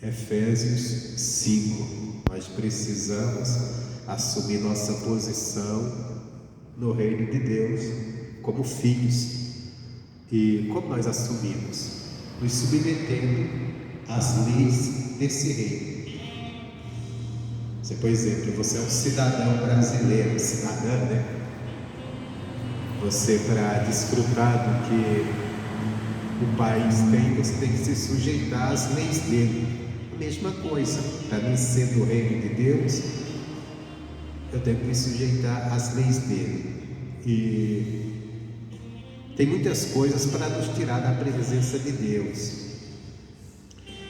Efésios 5. Nós precisamos assumir nossa posição no reino de Deus como filhos. E como nós assumimos? Nos submetendo às leis desse reino. Por exemplo, você é um cidadão brasileiro, cidadã, né? Você, para desfrutar do que o país tem, você tem que se sujeitar às leis dele. A mesma coisa, para mim ser do reino de Deus, eu tenho que me sujeitar às leis dele. E tem muitas coisas para nos tirar da presença de Deus.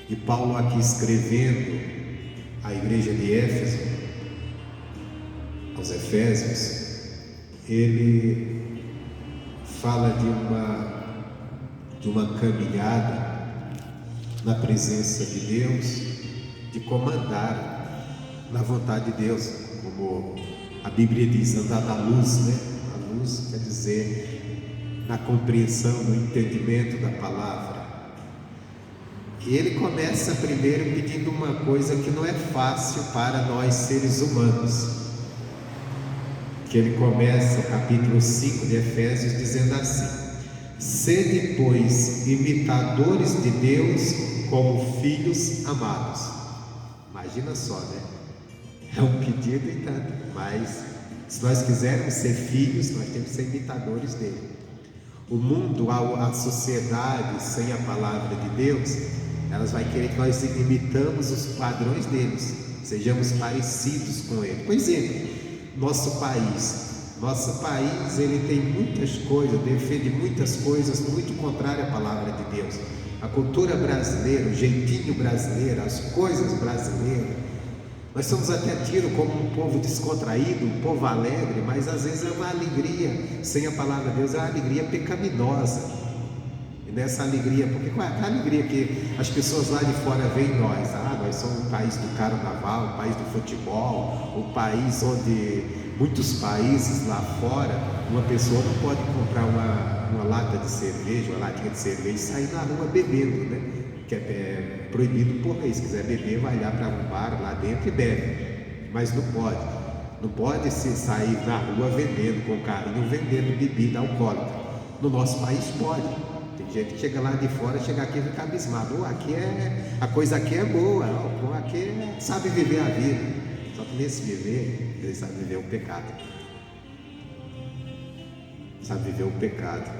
E Paulo, aqui escrevendo à igreja de Éfeso, aos Efésios, ele fala de uma caminhada na presença de Deus, de comandar na vontade de Deus, como a Bíblia diz, andar na luz, né? A luz quer dizer na compreensão, no entendimento da palavra. E ele começa primeiro pedindo uma coisa que não é fácil para nós seres humanos, que ele começa o capítulo 5 de Efésios dizendo assim: sede, pois, imitadores de Deus como filhos amados. Imagina só, né? É um pedido e tanto, mas se nós quisermos ser filhos, nós temos que ser imitadores dele. O mundo, a sociedade sem a palavra de Deus, elas vai querer que nós imitamos os padrões deles, sejamos parecidos com ele. Por exemplo, nosso país ele tem muitas coisas, defende muitas coisas muito contrárias à palavra de Deus. A cultura brasileira, o jeitinho brasileiro, as coisas brasileiras, nós somos até tidos como um povo descontraído, um povo alegre, mas às vezes é uma alegria sem a palavra de Deus, é uma alegria pecaminosa. E nessa alegria, porque qual é a alegria que as pessoas lá de fora veem nós? Nós somos um país do carnaval, um país do futebol, um país onde muitos países lá fora, uma pessoa não pode comprar uma lata de cerveja, uma latinha de cerveja e sair na rua bebendo, né? Que é proibido por lei. Se quiser beber, vai lá para um bar lá dentro e bebe, mas não pode se sair na rua vendendo, com carinho, vendendo bebida alcoólica. No nosso país pode. Tem gente que chega lá de fora, chega aqui e fica abismado. A coisa aqui é boa, aqui sabe viver a vida. Só que nesse viver, ele sabe viver o pecado. Sabe viver o pecado.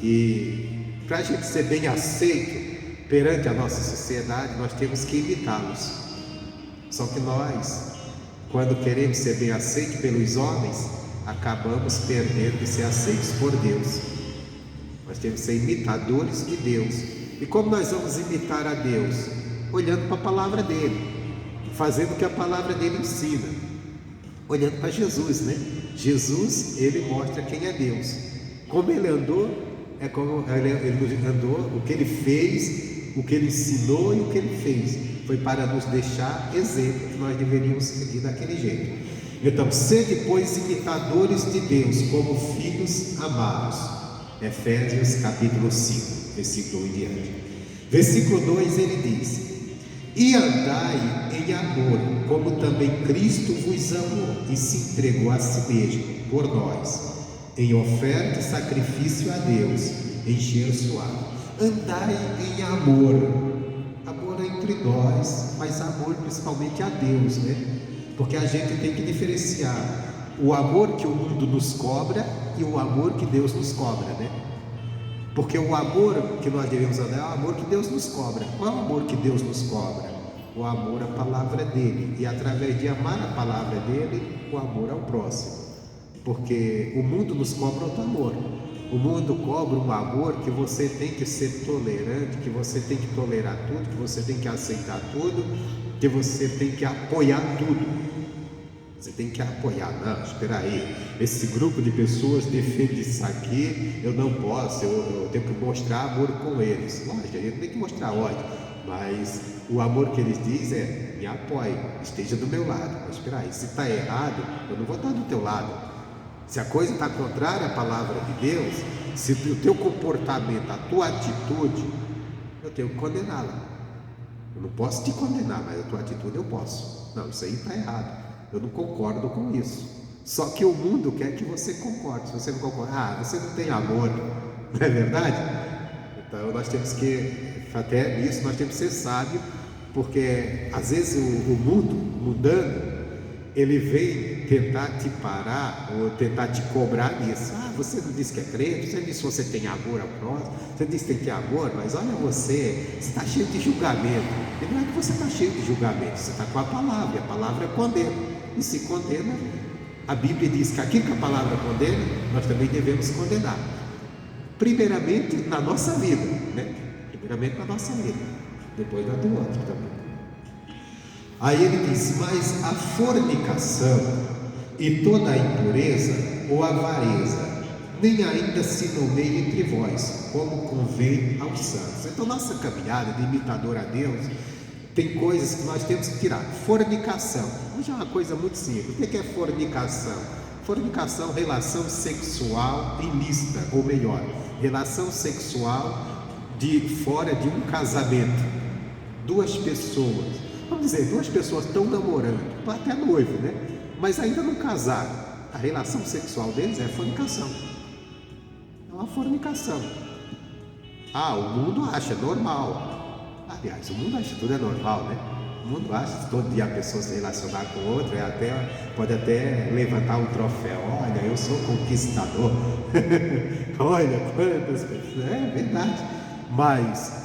E para a gente ser bem aceito perante a nossa sociedade, nós temos que imitá-los. Só que nós, quando queremos ser bem aceitos pelos homens, acabamos perdendo de ser aceitos por Deus. Nós temos que ser imitadores de Deus. E como nós vamos imitar a Deus? Olhando para a palavra dele, fazendo o que a palavra dele ensina, olhando para Jesus, né? Jesus, ele mostra quem é Deus. Como ele andou, é como ele andou, o que ele fez, o que ele ensinou e o que ele fez. Foi para nos deixar exemplo que nós deveríamos seguir daquele jeito. Então, sede, pois, imitadores de Deus como filhos amados. Efésios capítulo 5, versículo 1 em diante. Versículo 2 ele diz: e andai em amor, como também Cristo vos amou e se entregou a si mesmo por nós, em oferta e sacrifício a Deus, em cheiro suave. Andai em amor entre nós, mas amor principalmente a Deus, né? Porque a gente tem que diferenciar o amor que o mundo nos cobra e o amor que Deus nos cobra, né? Porque o amor que nós devemos andar é o amor que Deus nos cobra. Qual é o amor que Deus nos cobra? O amor à palavra dele, e através de amar a palavra dele, o amor ao próximo. Porque o mundo nos cobra outro amor. O mundo cobra um amor que você tem que ser tolerante, que você tem que tolerar tudo, que você tem que aceitar tudo, que você tem que apoiar tudo. Você tem que apoiar. Não, espera aí, esse grupo de pessoas defende isso aqui, eu não posso, eu tenho que mostrar amor com eles. Lógico, a gente tem que mostrar ódio, mas o amor que eles dizem é: me apoie, esteja do meu lado. Mas espera aí, se está errado, eu não vou estar do teu lado. Se a coisa está contrária à palavra de Deus, se o teu comportamento, a tua atitude, eu tenho que condená-la. Eu não posso te condenar, mas a tua atitude eu posso. Não, isso aí está errado. Eu não concordo com isso. Só que o mundo quer que você concorde. Se você não concorda, você não tem amor, não é verdade? Então nós temos que, até nisso, nós temos que ser sábios, porque às vezes o mundo mudando, ele vem tentar te parar ou tentar te cobrar nisso. Você não disse que é crente, você disse que você tem amor ao próximo, você disse que tem amor, mas olha você está cheio de julgamento. E não é que você está cheio de julgamento, você está com a palavra condena. E se condena, a Bíblia diz que aquilo que a palavra condena, nós também devemos condenar. Primeiramente na nossa vida, né? Primeiramente na nossa vida, depois na do outro também. Aí ele diz: mas a fornicação e toda a impureza ou avareza nem ainda se nomeia entre vós, como convém aos santos. Então nossa caminhada de imitador a Deus tem coisas que nós temos que tirar. Fornicação, hoje é uma coisa muito simples. O que é fornicação? Fornicação, relação sexual ilícita, ou melhor, relação sexual de fora de um casamento. Duas pessoas, vamos dizer, duas pessoas estão namorando, até noivo, né? Mas ainda não casaram. A relação sexual deles é fornicação. É uma fornicação. O mundo acha normal. Aliás, o mundo acha que tudo é normal, né? O mundo acha que todo dia a pessoa se relacionar com outra, pode até levantar um troféu. Olha, eu sou conquistador. Olha quantas pessoas. É verdade. Mas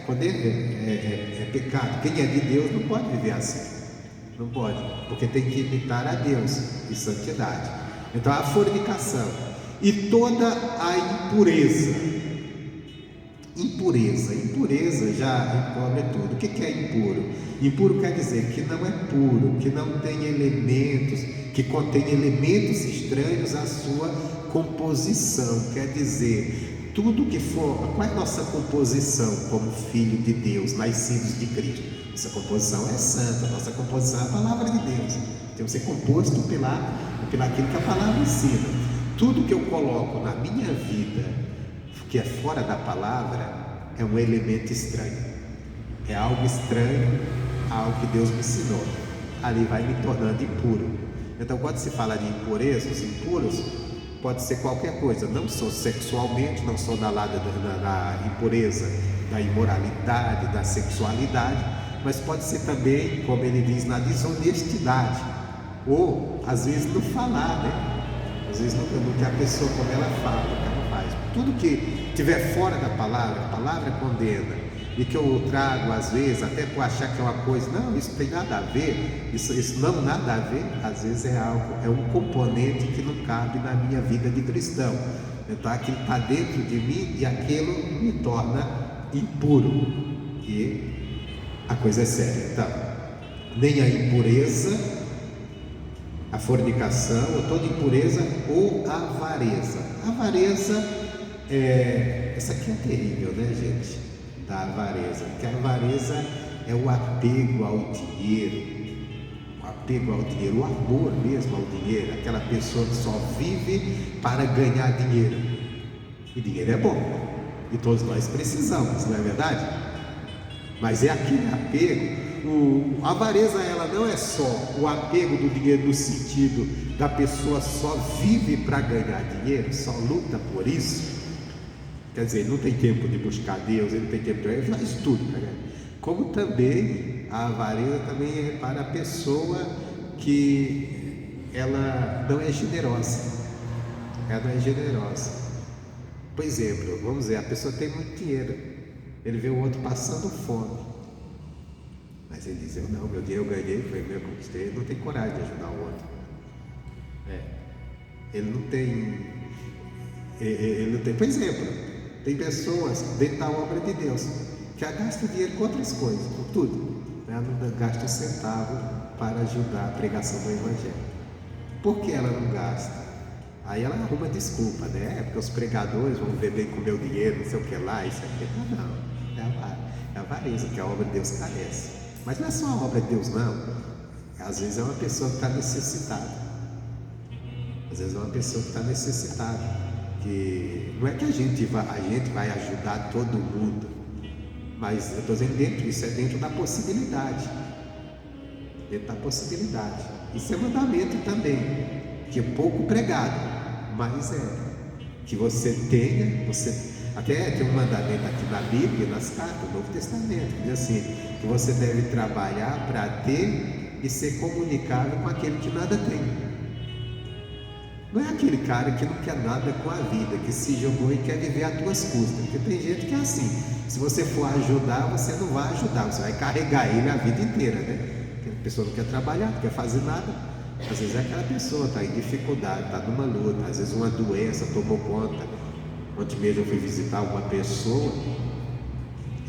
quando é pecado. Quem é de Deus não pode viver assim. Não pode, porque tem que imitar a Deus em santidade. Então a fornicação e toda a impureza. Impureza já encobre tudo. O que é impuro? Impuro quer dizer que não é puro, que não tem elementos, que contém elementos estranhos à sua composição. Quer dizer, tudo que for. Qual é a nossa composição como filho de Deus, nascidos de Cristo? Nossa composição é santa, nossa composição é a palavra de Deus. Temos que ser composto pelaquilo que a palavra ensina. Tudo que eu coloco na minha vida que é fora da palavra é um elemento estranho, é algo estranho, algo que Deus me ensinou. Ali vai me tornando impuro. Então quando se fala de impureza, os impuros pode ser qualquer coisa, não só sexualmente, não só da impureza, da imoralidade, da sexualidade, mas pode ser também, como ele diz, na desonestidade, ou às vezes no falar, né? Às vezes no que a pessoa, como ela fala, o que ela faz. Tudo que estiver fora da palavra, a palavra condena, e que eu trago às vezes, até por achar que é uma coisa, não, isso tem nada a ver, isso não nada a ver, às vezes é um componente que não cabe na minha vida de cristão. Então aquilo está dentro de mim e aquilo me torna impuro, e a coisa é séria. Então, nem a impureza, a fornicação, ou toda impureza, ou avareza. Avareza essa aqui é terrível, né, gente? Da avareza, porque a avareza é o apego ao dinheiro, o amor mesmo ao dinheiro, aquela pessoa que só vive para ganhar dinheiro. E dinheiro é bom, e todos nós precisamos, não é verdade? Mas é aquele apego. A avareza, ela não é só o apego do dinheiro no sentido da pessoa só vive para ganhar dinheiro, só luta por isso. Quer dizer, não tem tempo de buscar Deus, ele não tem tempo de... Ele faz tudo, né? Como também a avareza também é para a pessoa que ela não é generosa. Ela não é generosa. Por exemplo, vamos dizer, a pessoa tem muito dinheiro, ele vê o outro passando fome, mas ele diz: não, meu dinheiro eu ganhei, foi meu, eu conquistei. Ele não tem coragem de ajudar o outro. Ele não tem, por exemplo, tem pessoas dentro da obra de Deus que gastam dinheiro com outras coisas, com tudo. Ela não gasta um centavo para ajudar a pregação do Evangelho. Por que ela não gasta? Aí ela arruma desculpa, né? Porque os pregadores vão ver bem com o meu dinheiro, não sei o que lá, isso aqui. Não, é a avareza que a obra de Deus carece. Mas não é só a obra de Deus, não. Às vezes é uma pessoa que está necessitada. Às vezes é uma pessoa que está necessitada. Que não é que a gente vai ajudar todo mundo, Mas eu estou dizendo dentro, isso é dentro da possibilidade. Dentro da possibilidade. Isso é mandamento também, que é pouco pregado, mas é. Que você tenha, até tem um mandamento aqui na Bíblia, nas cartas do Novo Testamento, que diz assim, que você deve trabalhar para ter e ser comunicável com aquele que nada tem. Não é aquele cara que não quer nada com a vida, que se jogou e quer viver às tuas custas, porque tem gente que é assim, se você for ajudar, você não vai ajudar, você vai carregar ele a vida inteira, né? Porque a pessoa não quer trabalhar, não quer fazer nada. Às vezes é aquela pessoa está em dificuldade, está numa luta, às vezes uma doença tomou conta. Ontem mesmo eu fui visitar uma pessoa,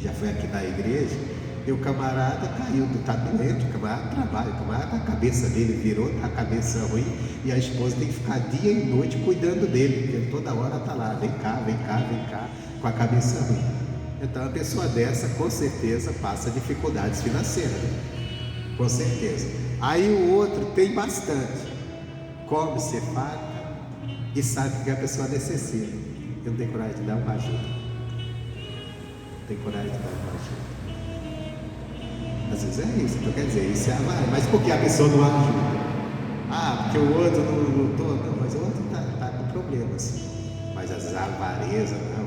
já foi aqui na igreja, e o camarada caiu, está doente, o camarada trabalha, o camarada, a cabeça dele virou, está a cabeça ruim, e a esposa tem que ficar dia e noite cuidando dele, porque toda hora está lá, vem cá, vem cá, vem cá, com a cabeça ruim. Então a pessoa dessa com certeza passa dificuldades financeiras, né? Com certeza. Aí o outro tem bastante, come, se farta e sabe que a pessoa necessita. Eu não tenho coragem de dar uma ajuda. Não tenho coragem de dar uma ajuda. Às vezes é isso, então quer dizer, isso é avarice. Mas por que a pessoa não ajuda? Ah, porque o outro não lutou. Não, mas o outro está com problemas. Mas às vezes a avareza, não,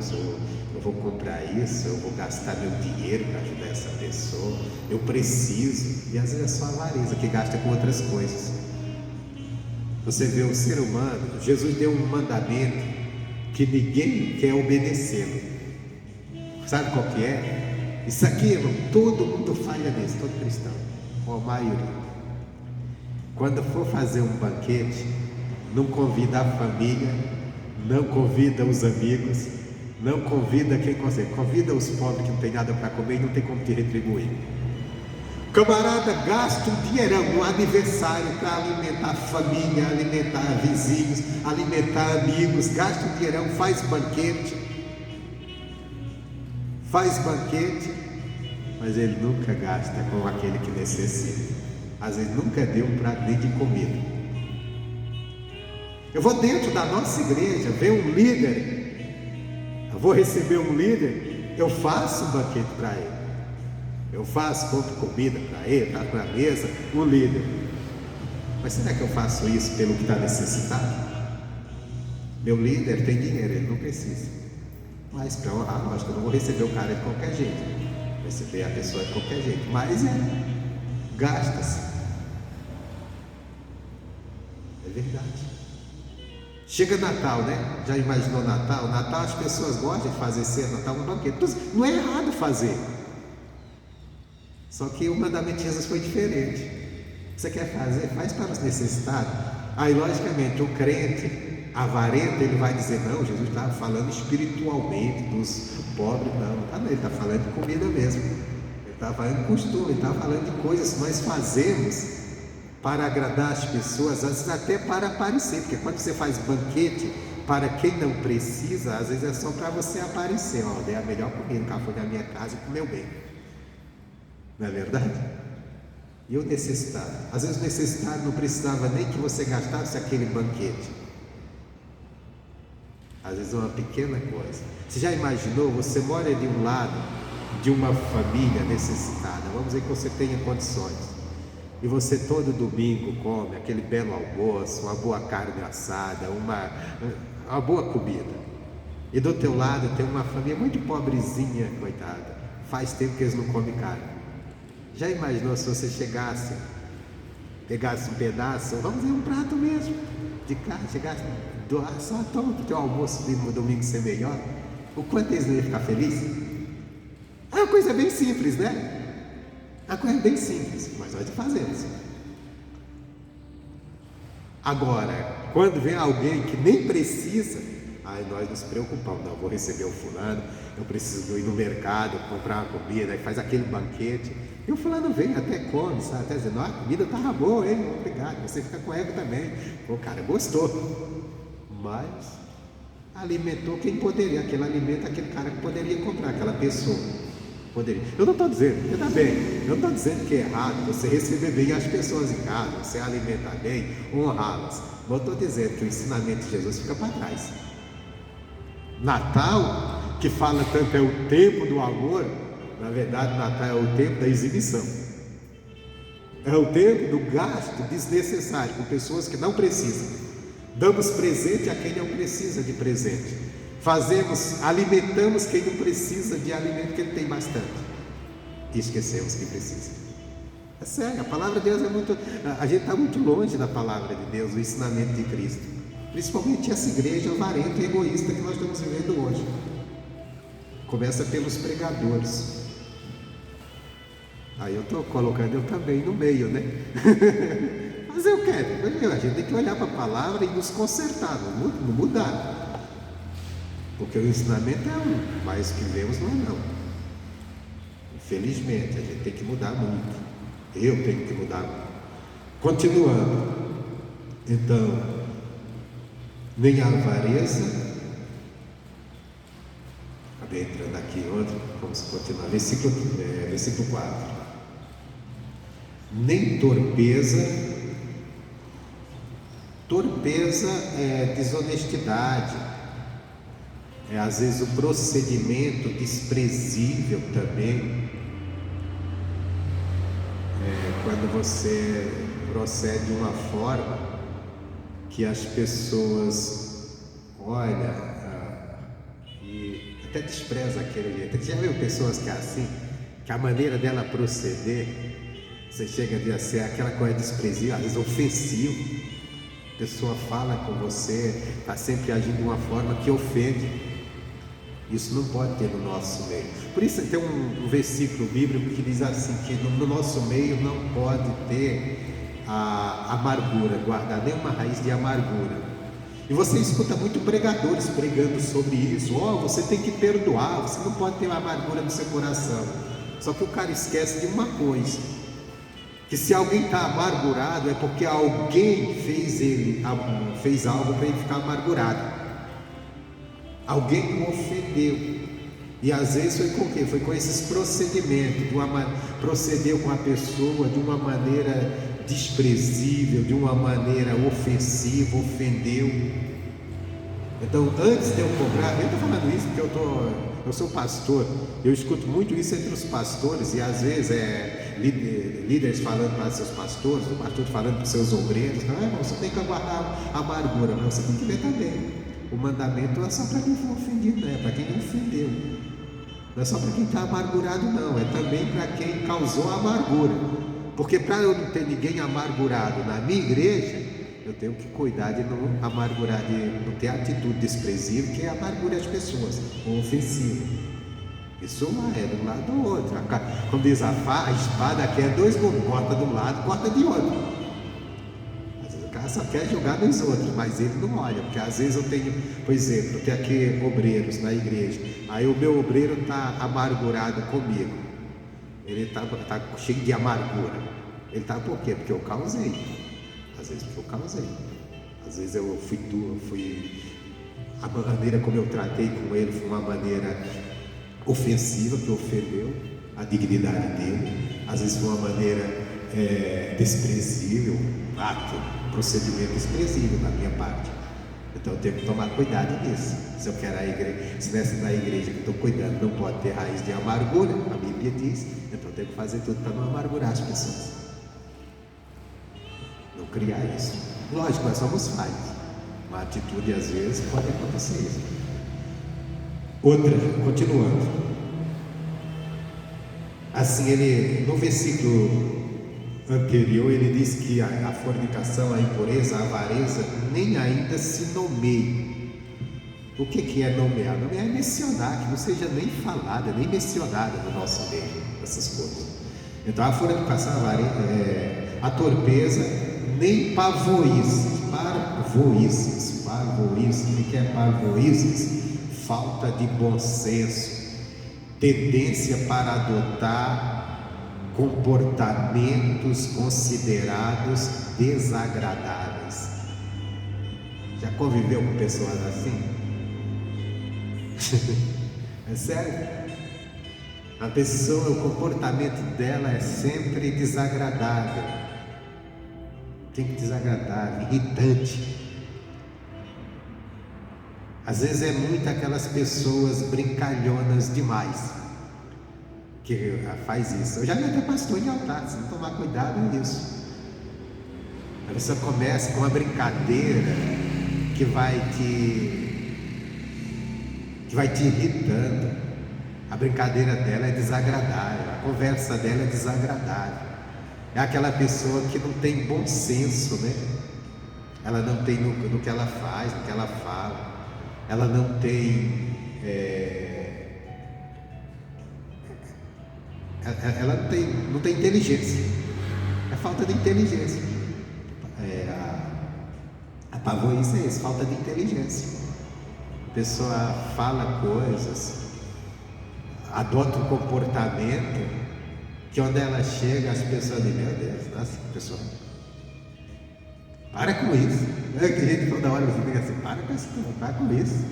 eu vou comprar isso, eu vou gastar meu dinheiro para ajudar essa pessoa, eu preciso. E às vezes é só a avareza que gasta com outras coisas. Você vê o ser humano, Jesus deu um mandamento que ninguém quer obedecê-lo. Sabe qual que é? Isso aqui, irmão, todo mundo falha nisso, todo cristão, ou a maioria. Quando for fazer um banquete, não convida a família, não convida os amigos, não convida quem consegue, convida os pobres que não tem nada para comer e não tem como te retribuir. Camarada gasta um dinheirão no aniversário para alimentar a família, alimentar vizinhos, alimentar amigos, gasta um dinheirão, faz banquete, mas ele nunca gasta com aquele que necessita. Às vezes nunca deu um prato nem de comida. Eu vou dentro da nossa igreja ver um líder, eu vou receber um líder, eu faço um banquete para ele. Eu faço, compro comida para ele, está na mesa, o líder. Mas será que eu faço isso pelo que está necessitado? Meu líder tem dinheiro, ele não precisa. Mas para honrar, lógico, eu não vou receber o cara de qualquer jeito. Vou receber a pessoa de qualquer jeito. Mas gasta-se. É verdade. Chega Natal, né? Já imaginou Natal? Natal as pessoas gostam de fazer ceia, Natal um banquete. Não é errado fazer. Só que o mandamento de Jesus foi diferente. Você quer fazer? Faz para os necessitados. Aí, logicamente, o crente avarento, ele vai dizer, não, Jesus estava falando espiritualmente dos pobres. Não, ele está falando de comida mesmo. Ele está falando de costume, ele está falando de coisas que nós fazemos para agradar as pessoas, às vezes até para aparecer, porque quando você faz banquete para quem não precisa, às vezes é só para você aparecer. Ó, dei a melhor comida, o cara foi na minha casa e comeu bem. Não é verdade? E o necessitado? Às vezes o necessitado não precisava nem que você gastasse aquele banquete. Às vezes é uma pequena coisa. Você já imaginou? Você mora de um lado de uma família necessitada. Vamos dizer que você tenha condições. E você todo domingo come aquele belo almoço, uma boa carne assada, uma boa comida. E do teu lado tem uma família muito pobrezinha, coitada. Faz tempo que eles não comem carne. Já imaginou se você chegasse, pegasse um pedaço, vamos dizer um prato mesmo, de carne, chegasse, doar só toma para o teu almoço de domingo ser melhor? O quanto eles não iam ficar felizes? É uma coisa bem simples, né? É uma coisa bem simples, mas nós fazemos. Agora, quando vem alguém que nem precisa, aí nós nos preocupamos, não, vou receber o fulano, eu preciso ir no mercado, comprar uma comida, aí faz aquele banquete, e o fulano vem, até come, sabe, até dizendo, a comida estava boa, hein, obrigado, você fica com ego também, o cara gostou, mas alimentou quem poderia, aquele alimento, aquele cara que poderia comprar, aquela pessoa, poderia. Eu não estou dizendo, ainda bem, eu não estou dizendo que é errado você receber bem as pessoas em casa, você alimentar bem, honrá-las, mas eu estou dizendo que o ensinamento de Jesus fica para trás. Natal, que fala tanto é o tempo do amor, Na verdade, Natal é o tempo da exibição. É o tempo do gasto desnecessário com pessoas que não precisam. Damos presente a quem não precisa de presente. Alimentamos quem não precisa de alimento, que ele tem bastante. E esquecemos que precisa. É sério, a palavra de Deus é muito... A gente está muito longe da palavra de Deus, do ensinamento de Cristo. Principalmente essa igreja avarenta e egoísta que nós estamos vivendo hoje. Começa pelos pregadores. Aí eu estou colocando eu também no meio, né? Mas eu quero. A gente tem que olhar para a palavra e nos consertar, não mudar. Porque o ensinamento é um, mas o que vemos não é não. Infelizmente, a gente tem que mudar muito. Eu tenho que mudar muito. Continuando. Então, nem a avareza. Acabei entrando aqui em outro. Vamos continuar. Versículo 4. Nem torpeza. Torpeza é desonestidade. É às vezes o procedimento desprezível também. Quando você procede de uma forma que as pessoas olham e até desprezam aquele jeito. Você já viu pessoas que é assim, que a maneira dela proceder, você chega a ser aquela coisa desprezível, às vezes ofensivo. A pessoa fala com você, está sempre agindo de uma forma que ofende. Isso não pode ter no nosso meio. Por isso tem um versículo bíblico que diz assim, que no nosso meio não pode ter a amargura, guardar nenhuma raiz de amargura. E você escuta muito pregadores pregando sobre isso. Você tem que perdoar, você não pode ter amargura no seu coração. Só que o cara esquece de uma coisa, que se alguém está amargurado é porque alguém fez algo para ele ficar amargurado. Alguém o ofendeu. E às vezes foi com o quê? Foi com esses procedimentos. Procedeu com a pessoa de uma maneira desprezível, de uma maneira ofensiva, ofendeu. Então, antes de eu cobrar, eu estou falando isso porque eu sou pastor, eu escuto muito isso entre os pastores, e às vezes líderes falando para seus pastores, o pastor falando para os seus obreiros, você tem que aguardar a amargura, mas você tem que ver também. O mandamento não é só para quem foi ofendido, é para quem não ofendeu. Não é só para quem está amargurado, não. É também para quem causou a amargura. Porque para eu não ter ninguém amargurado na minha igreja, eu tenho que cuidar de não amargurar, de não ter atitude desprezível, que é amargura as pessoas, ou ofensiva. Isso é de um lado do outro. Como diz a espada aqui é dois gumes, corta de um lado, corta de outro. Só quer jogar nos outros, mas ele não olha, porque às vezes eu tenho, por exemplo, eu tenho aqui obreiros na igreja, aí o meu obreiro está amargurado comigo, ele está cheio de amargura, ele está por quê? Porque eu causei, às vezes porque eu causei, às vezes eu a maneira como eu tratei com ele foi uma maneira ofensiva, que ofendeu a dignidade dele, às vezes foi uma maneira desprezível, procedimento desprezível da minha parte. Então eu tenho que tomar cuidado nisso. Se eu quero a igreja, se nessa da igreja que estou cuidando não pode ter raiz de amargura, a Bíblia diz, então eu tenho que fazer tudo para não amargurar as pessoas, não criar isso. Lógico, nós somos falhos, uma atitude às vezes pode acontecer isso. Outra, continuando, assim, ele no versículo anterior, ele diz que a fornicação, a impureza, a avareza nem ainda se nomeia. O que é nomear? Nomear é mencionar, que não seja nem falada, nem mencionada no nosso meio, essas coisas. Então a fornicação, a avareza, a torpeza, nem parvoíces. O que é parvoíces? Falta de bom senso, tendência para adotar comportamentos considerados desagradáveis. Já conviveu com pessoas assim? É sério? A pessoa, o comportamento dela é sempre desagradável, desagradável, irritante. Às vezes é muito aquelas pessoas brincalhonas demais. que faz isso. Eu já vi até pastor em altar, se não tomar cuidado é isso. A pessoa começa com uma brincadeira que vai te irritando. A brincadeira dela é desagradável, a conversa dela é desagradável. É aquela pessoa que não tem bom senso, né? Ela não tem no que ela faz, no que ela fala. Ela não tem ela não tem inteligência. É falta de inteligência. A pavoíce é isso, falta de inteligência. A pessoa fala coisas, adota um comportamento que onde ela chega, as pessoas dizem, meu Deus, nossa, pessoal, para com isso. Tem gente que toda hora você fica assim, para com isso.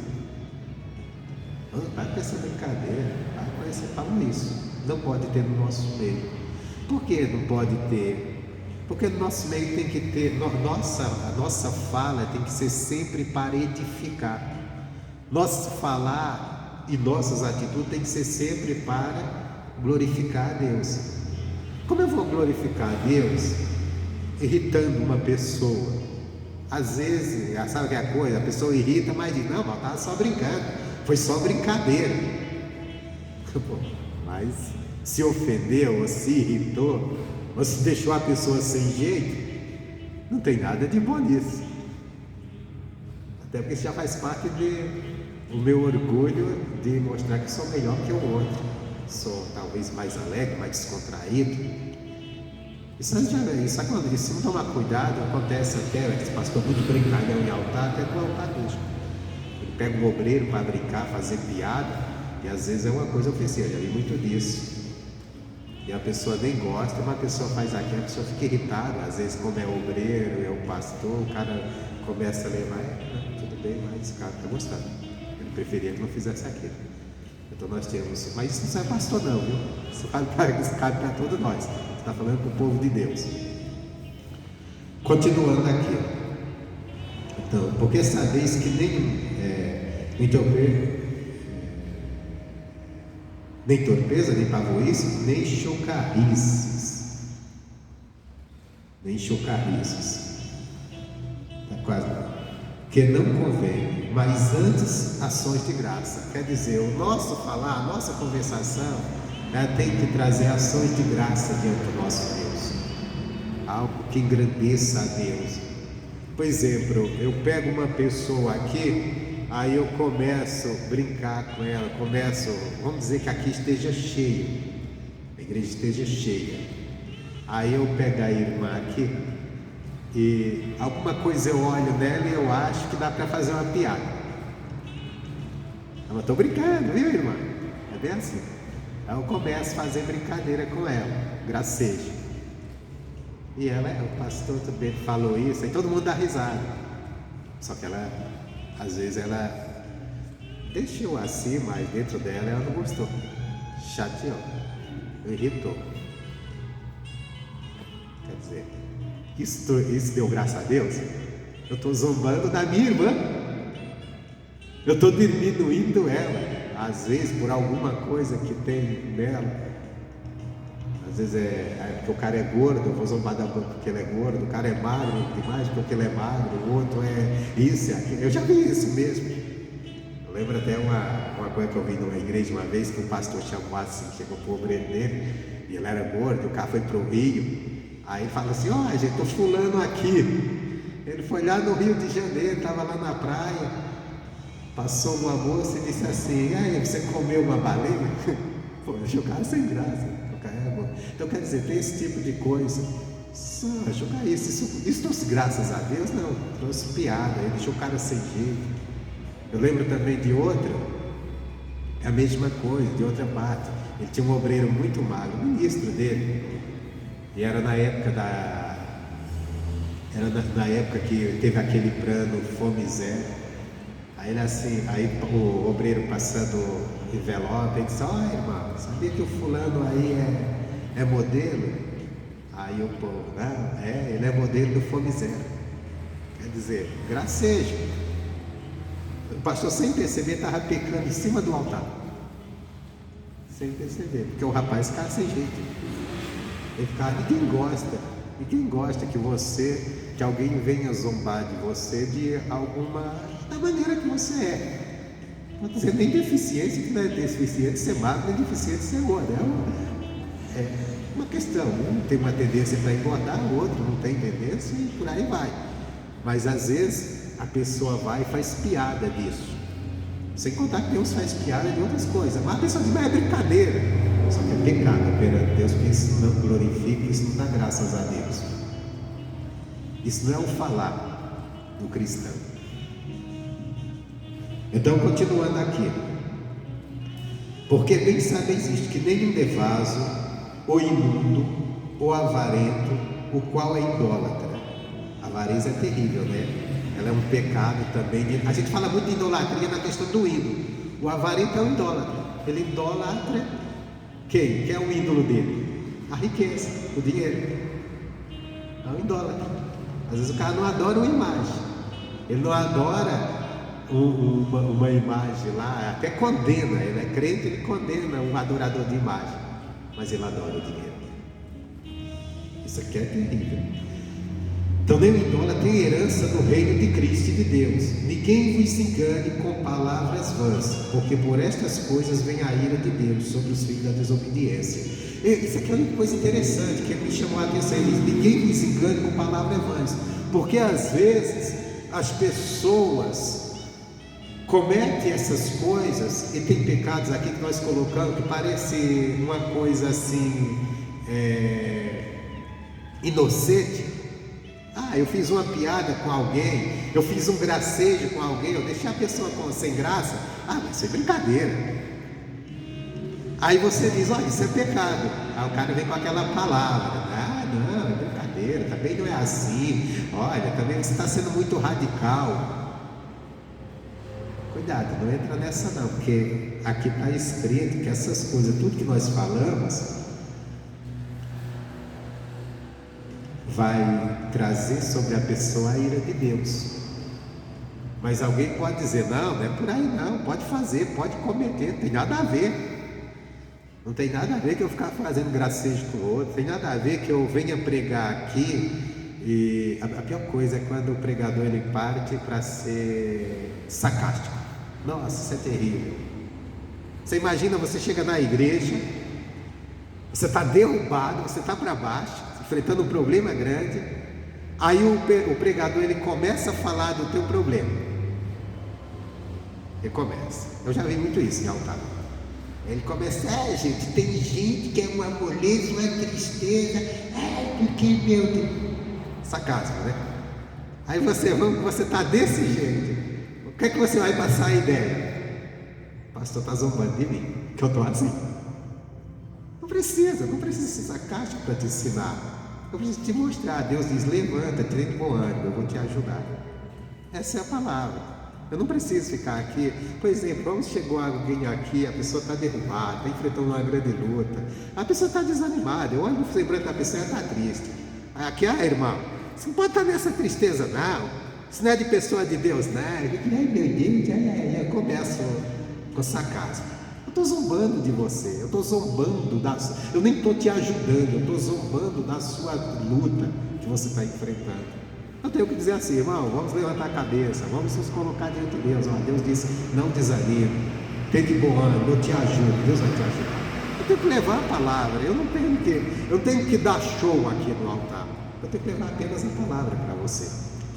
Para com essa brincadeira, para com isso, falam isso. Não pode ter no nosso meio. Por que não pode ter? Porque no nosso meio tem que ter, a nossa fala tem que ser sempre para edificar. Nosso falar e nossas atitudes tem que ser sempre para glorificar a Deus. Como eu vou glorificar a Deus? Irritando uma pessoa. Às vezes, sabe que é a coisa? A pessoa irrita, mas diz, não, eu estava só brincando, foi só brincadeira. Mas se ofendeu, ou se irritou, ou se deixou a pessoa sem jeito, não tem nada de bom nisso. Até porque isso já faz parte do meu orgulho de mostrar que sou melhor que o outro. Sou talvez mais alegre, mais descontraído. Isso se não tomar cuidado, acontece até, esse pastor muito brincalhão em altar, até com o altar mesmo. Ele pega um obreiro para brincar, fazer piada, e às vezes é uma coisa ofensiva, já vi muito disso. E a pessoa nem gosta, mas a pessoa faz aquilo, a pessoa fica irritada, às vezes como é obreiro, é o pastor, o cara começa a levar, tudo bem, mas o cara está gostando. Ele preferia que não fizesse aquilo. Então nós temos, mas isso não é pastor não, viu? Isso cabe para todos nós. Está falando para o povo de Deus. Continuando aqui. Então, porque sabeis que nem torpeza, nem pavoice, nem chocarrices. Está quase lá. Que não convém, mas antes ações de graça. Quer dizer, o nosso falar, a nossa conversação, tem que trazer ações de graça diante do nosso Deus, algo que engrandeça a Deus. Por exemplo, eu pego uma pessoa aqui, aí eu começo a brincar com ela, vamos dizer que aqui esteja cheio, a igreja esteja cheia, aí eu pego a irmã aqui e alguma coisa eu olho nela e eu acho que dá para fazer uma piada. Mas estou brincando, viu, irmã? É bem assim. Aí eu começo a fazer brincadeira com ela, gracejo. E ela, o pastor também falou isso, aí todo mundo dá risada. Só que ela, às vezes ela deixou assim, mas dentro dela ela não gostou. Chateou, irritou. Quer dizer, isso deu graça a Deus? Eu estou zombando da minha irmã. Eu estou diminuindo ela. Às vezes por alguma coisa que tem nela. Às vezes é porque o cara é gordo, eu vou zombar da boca porque ele é gordo. O cara é magro demais porque ele é magro. O outro é isso, é aquilo. Eu já vi isso mesmo. Eu lembro até uma coisa que eu vi numa igreja uma vez, que o pastor chamou assim, chegou pro obreiro dele, e ele era gordo, o cara foi pro Rio. Aí fala assim, gente, tô fulano aqui. Ele foi lá no Rio de Janeiro, estava lá na praia. Passou uma moça e disse assim, você comeu uma baleia? Pô, deixou o cara sem graça. Então quer dizer, tem esse tipo de coisa. Jogar isso trouxe graças a Deus? Não, trouxe piada, ele deixou o cara sem jeito. Eu lembro também de outra, é a mesma coisa, de outra parte. Ele tinha um obreiro muito magro, o ministro dele, e era na época na época que teve aquele plano Fome Zero. Aí ele assim, aí o obreiro passando o envelope, ele disse, irmão, sabia que o fulano aí é modelo? Aí o povo, não, ele é modelo do Fome Zero. Quer dizer, gracejo. O pastor sem perceber estava pecando em cima do altar. sem perceber, porque o rapaz ficava sem jeito. Ele ficava, ninguém gosta que alguém venha zombar de você da maneira que você é. Não estou dizendo nem deficiência, que não é deficiente ser magro, nem deficiente ser gordo. É uma questão, um tem uma tendência para engordar, o outro não tem tendência e por aí vai. Mas às vezes a pessoa vai e faz piada disso. Sem contar que Deus faz piada de outras coisas. Mas a pessoa diz, mas é brincadeira. Só que é pecado perante Deus, porque isso não glorifica, isso não dá graças a Deus. Isso não é o falar do cristão. Então, continuando aqui. Porque bem sabeis isto, que nenhum devaso, ou imundo, ou avarento, o qual é idólatra. A avareza é terrível, né? Ela é um pecado também. A gente fala muito de idolatria na questão do ídolo. O avarento é um idólatra. Ele idolatra quem? Quem é o ídolo dele? A riqueza, o dinheiro. É um idólatra. Às vezes o cara não adora uma imagem. Ele não adora uma imagem lá, até condena. Ele é crente, ele condena um adorador de imagem. Mas ele adora o dinheiro. Isso aqui é terrível. Então, nem o idólatra tem herança no reino de Cristo e de Deus. Ninguém vos engane com palavras vãs, porque por estas coisas vem a ira de Deus sobre os filhos da desobediência. Isso aqui é uma coisa interessante que me chamou a atenção. Ele diz, ninguém vos engane com palavras vãs, porque às vezes as pessoas cometem essas coisas, e tem pecados aqui que nós colocamos que parece uma coisa assim inocente. Eu fiz uma piada com alguém, eu fiz um gracejo com alguém, eu deixei a pessoa sem graça. Mas isso é brincadeira. Aí você diz, olha, isso é pecado. Aí o cara vem com aquela palavra, não, é brincadeira, também não é assim. Olha, também você está sendo muito radical. Cuidado, não entra nessa não, porque aqui está escrito que essas coisas, tudo que nós falamos, vai trazer sobre a pessoa a ira de Deus. Mas alguém pode dizer, não é por aí não, pode fazer, pode cometer, não tem nada a ver. Não tem nada a ver que eu ficar fazendo gracejo com o outro, tem nada a ver que eu venha pregar aqui e a pior coisa é quando o pregador ele parte para ser sarcástico. Nossa, isso é terrível. Você imagina, você chega na igreja, você está derrubado, você está para baixo, enfrentando um problema grande, aí o pregador ele começa a falar do teu problema. Ele começa. Eu já vi muito isso em altar. Ele começa, gente, tem gente que é uma moleza, uma tristeza, porque meu Deus. Sarcasmo, né? Aí você está desse jeito. O que é que você vai passar a ideia? O pastor está zombando de mim, que eu estou assim. Não precisa ser sarcástico para te ensinar. Eu preciso te mostrar. Deus diz, levanta, treine bom ânimo, eu vou te ajudar. Essa é a palavra. Eu não preciso ficar aqui. Por exemplo, vamos chegou alguém aqui, a pessoa está derrubada, está enfrentando uma grande luta, a pessoa está desanimada, eu olho no semblante da pessoa e ela está triste. Aqui, irmão, você não pode estar nessa tristeza não, isso não é de pessoa de Deus não. Ai meu Deus, eu começo com sarcasmo. Eu estou zombando de você, eu nem estou te ajudando, eu estou zombando da sua luta que você está enfrentando. Eu tenho que dizer assim, irmão, vamos levantar a cabeça, vamos nos colocar diante de Deus. Deus diz, não desanime, tem de bom ânimo, eu te ajudo, Deus vai te ajudar. Eu tenho que levar a palavra, eu não tenho que dar show aqui no altar, eu tenho que levar apenas a palavra para você.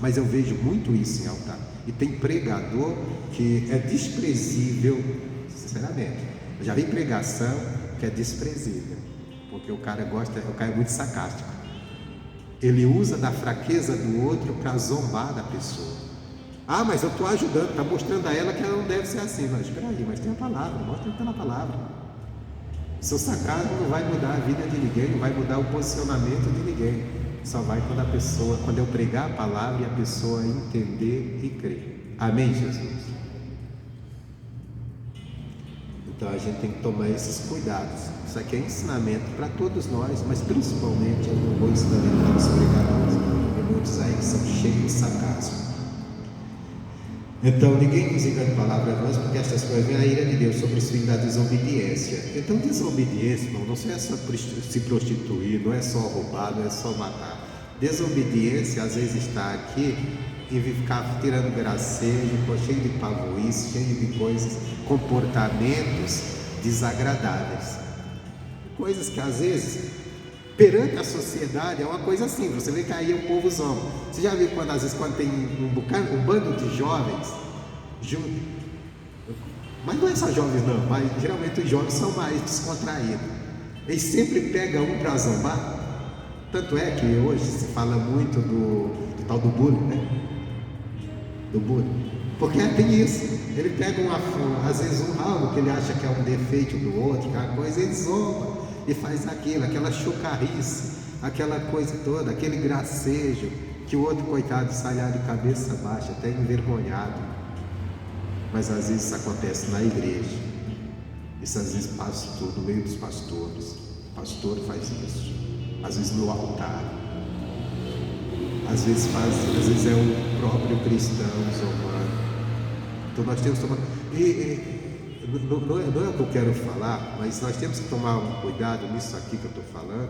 Mas eu vejo muito isso em altar, e tem pregador que é desprezível. Sinceramente, eu já vi pregação que é desprezível, porque o cara é muito sarcástico. Ele usa da fraqueza do outro para zombar da pessoa. Mas eu estou ajudando, está mostrando a ela que ela não deve ser assim. Mas espera aí, mas tem a palavra, mostra pela palavra. Seu sarcasmo não vai mudar a vida de ninguém, não vai mudar o posicionamento de ninguém. Só vai quando eu pregar a palavra e a pessoa entender e crer. Amém, Jesus? Então a gente tem que tomar esses cuidados. Isso aqui é ensinamento para todos nós, mas principalmente eu não vou ensinamento para os pregadores. Tem muitos aí que são cheios de sarcasmo. Então ninguém nos engane com palavras vãs, porque estas coisas vêm a ira de Deus sobre os filhos da desobediência. Então desobediência, irmão, não é só se prostituir, não é só roubar, não é só matar. Desobediência às vezes está aqui e ficar tirando gracejo, cheio de pavoice, cheio de coisas, comportamentos desagradáveis. Coisas que às vezes, perante a sociedade, é uma coisa assim. Você vê que aí o povo zomba. Você já viu às vezes quando tem um bando de jovens junto? Mas não é só jovens não, mas geralmente os jovens são mais descontraídos. Eles sempre pegam um para zombar. Tanto é que hoje se fala muito do tal do bullying, né? Do bullying. Porque tem isso. Ele pega às vezes algo que ele acha que é um defeito do outro, aquela coisa, ele zomba e faz aquela chocarrice, aquela coisa toda, aquele gracejo, que o outro, coitado, sai lá de cabeça baixa, até envergonhado. Mas às vezes isso acontece na igreja. Isso às vezes pastor, no meio dos pastores. O pastor faz isso. Às vezes no altar. Às vezes é o próprio cristão zombando. Então nós temos que tomar. Não é o que eu quero falar, mas nós temos que tomar um cuidado nisso aqui que eu estou falando,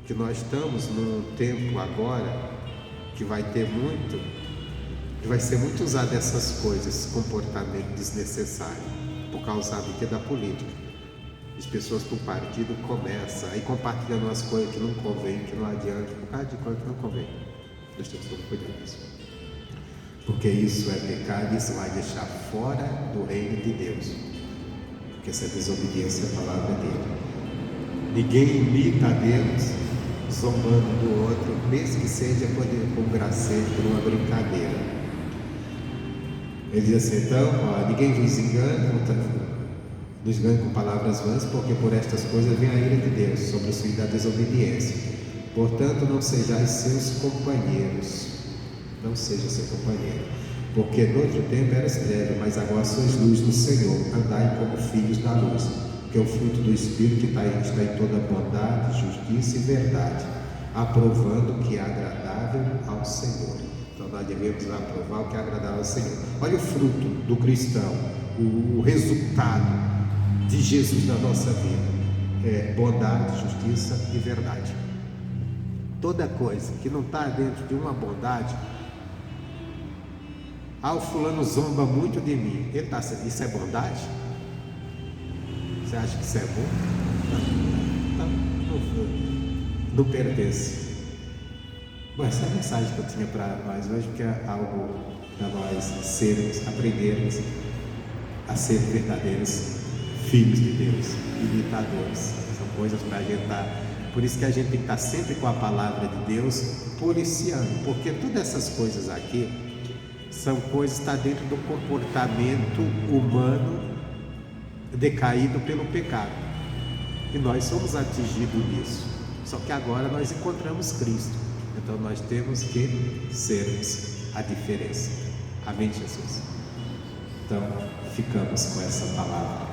que nós estamos num tempo agora que vai ser muito usado essas coisas, esse comportamento desnecessário, por causa da política. As pessoas do partido começam aí compartilhando umas coisas que não convém, que não adianta, por causa de coisa que não convém. Nós temos que tomar cuidado disso, porque isso é pecado e isso vai deixar fora do reino de Deus. Porque essa desobediência é a palavra dele. Ninguém imita a Deus zombando do outro, mesmo que seja com gracejo, por uma brincadeira. Ele diz assim, então, ninguém vos engane, nos engane com palavras vãs, porque por estas coisas vem a ira de Deus sobre os filhos da desobediência. Portanto, não sejais seus companheiros. Não seja seu companheiro. Porque no outro tempo eras trevas, mas agora sois luz do Senhor. Andai como filhos da luz, que é o fruto do Espírito está em toda bondade, justiça e verdade, aprovando o que é agradável ao Senhor. Então nós devemos aprovar o que é agradável ao Senhor. Olha o fruto do cristão, o resultado de Jesus na nossa vida é bondade, justiça e verdade. Toda coisa que não está dentro de uma bondade, o fulano zomba muito de mim, isso é bondade? Você acha que isso é bom? Não pertence. Bom, essa é a mensagem que eu tinha para nós hoje, que é algo para nós aprendermos a ser verdadeiros filhos de Deus, imitadores. São coisas para a gente estar. Por isso que a gente tem que estar sempre com a palavra de Deus policiando, porque todas essas coisas aqui são coisas que estão dentro do comportamento humano decaído pelo pecado, e nós somos atingidos nisso. Só que agora nós encontramos Cristo, então nós temos que sermos a diferença. Amém, Jesus? Então ficamos com essa palavra.